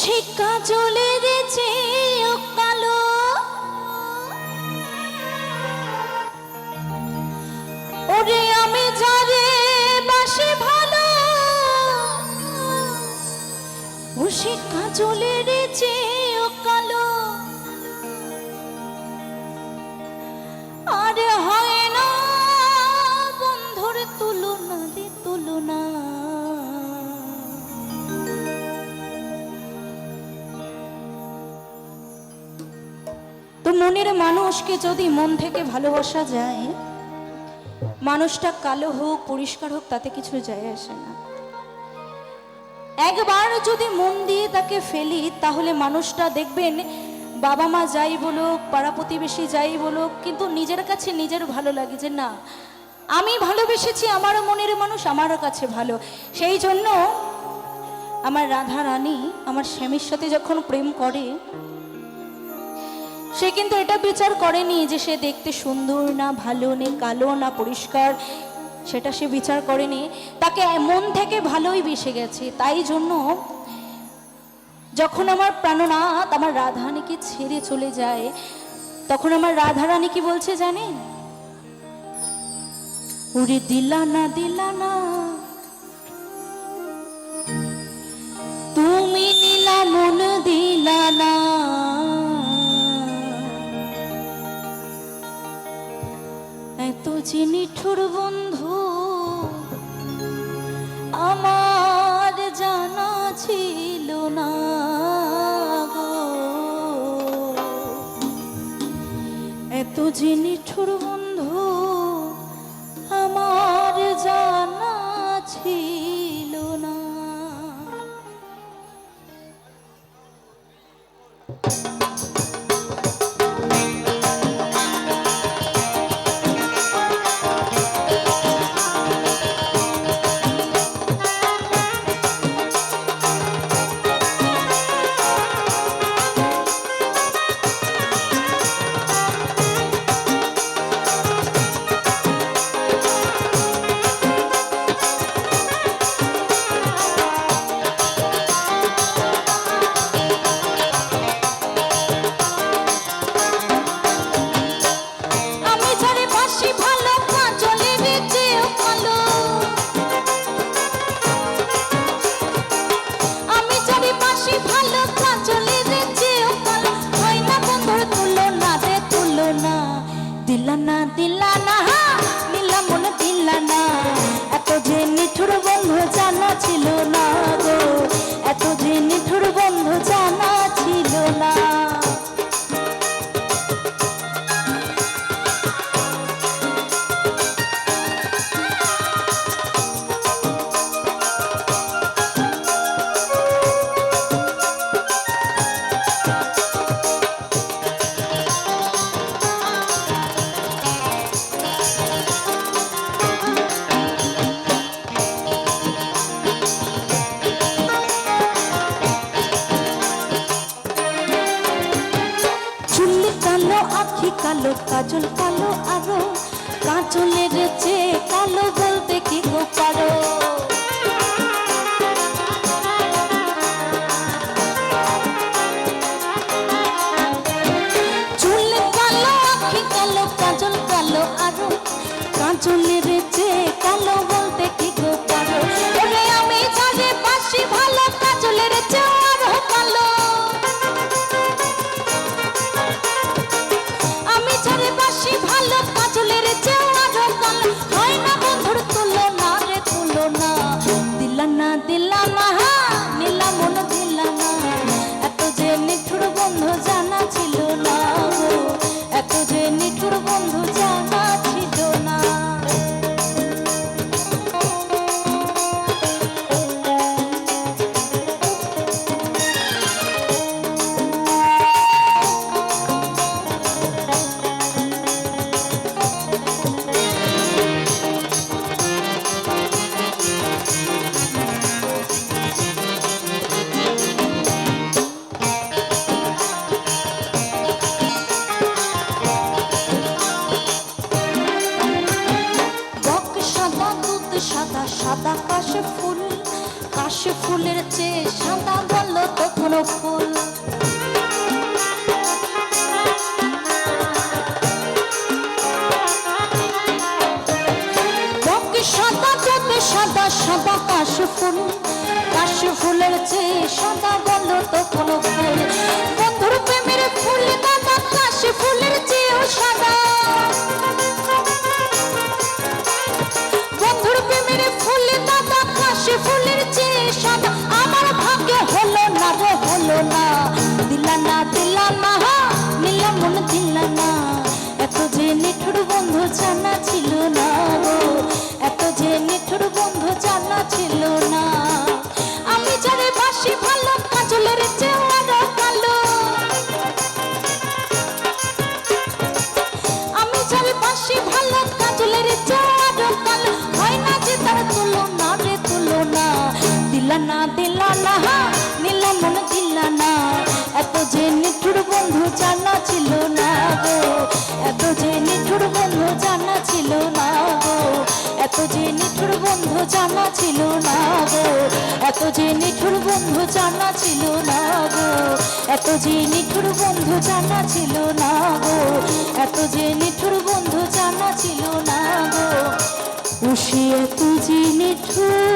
সে কাজলের চেয়েও কালো, ওরে আমি যারে বাসি ভালো, ও সে কাজলের চেয়েও কালো। আর হয় না বন্ধুর তুলনা রে তুলনা। তো মনের মানুষকে যদি মন থেকে ভালোবাসা যায়, মানুষটা কালো হোক পরিষ্কার হোক তাতে কিছু যায় আসে না। একবার যদি মন দিয়ে তাকে ফেলি তাহলে মানুষটা দেখবেন বাবা মা যাই বলুক, পাড়া প্রতিবেশী যাই বলুক, কিন্তু নিজের কাছে নিজের ভালো লাগে যে না আমি ভালোবেসেছি, আমার মনের মানুষ আমার কাছে ভালো। সেই জন্য আমার রাধা রানী আমার স্বামীর সাথে যখন প্রেম করে, সে কিন্তু এটা বিচার করেনি যে সে দেখতে সুন্দর না ভালো, না কালো না পরিষ্কার, সেটা সে বিচার করেনি। তাকে মন থেকে ভালোই বেসে গেছে। তাই জন্য যখন আমার প্রাণনাথ আমার রাধারানীকে ছেড়ে চলে যায়, তখন আমার রাধারানী কি বলছে জানেন? উড়ে দিলানা দিলানা তুমি নীলা মন দিলানা, এত যে নিঠুর বন্ধু আমার জানা ছিল না গো, এত যে নিঠুর বন্ধু আমার জানা ছিল না। দিলানা দিলানা নীলা মন দিলানা, এত যে নিঠুর বন্ধু জানা ছিল না গো, এত যে নিঠুর বন্ধু জানা ছিল না। কালো কাজল কালো আরো, কাজলের চেয়ে কালো বলতে কি গো পারো? চুল কালো আখি কালো কাজল কালো আরো, কাজলের চেয়ে কালো বলতে কি গো পারো? ওরে আমি যারে বাসি ভালো, কাজলের চেয়ে আরো কালো, বাসি ভালো কাজলের চেয়েও আরো কালো। হয় না বন্ধুর তুলনা রে তুলনা। দিলানা দিলানা নীলা মন দিলানা, এত যে নিঠুর বন্ধু জানা ছিল না গো, এত যে নিঠুর বন্ধু জানা ছিল না। সাদা সাদা কাশ ফুল, কাশ ফুলের চেয়ে সাদা বলো তো কোনো ফুল। রঙে সাদা রঙে সাদা সাদা কাশ ফুল, কাশ ফুলের চেয়ে সাদা বলো তো কোনো ফুল। বন্ধুর প্রেমের ফুল দাদা কাশ ফুলের চেয়েও সাদা, বন্ধুর প্রেমের ফুল দাদা কাশ ফুলের চেয়ে সাদা। আমার ভাগ্যে হলো না গো হলো না, দিলানা দিলানা নিলাম মন দিলানা। এত যে নিঠুর বন্ধু জানা ছিল না গো, এত যে নিঠুর বন্ধু জানা ছিল না। আমি যারে বাসি ভালো কাজলের চেয়েও আরো কালো, আমি যারে বাসি ভালো কাজলের চেয়েও আরো কালো। হয় না যে তার তুলনা রে তুলনা, দিলানা দিলানা নিলাম মন দিলানা। এত যে নিঠুর বন্ধু জানা ছিল না গো, এত যে নিঠুর বন্ধু জানা ছিল না গো, এত যে নিঠুর বন্ধু জানা ছিল না গো, এত যে নিঠুর বন্ধু জানা ছিল না গো, এত যে নিঠুর বন্ধু জানা ছিল না গো, এত যে নিঠুর বন্ধু জানা ছিল না গো। খুশি এত যে নিঠুর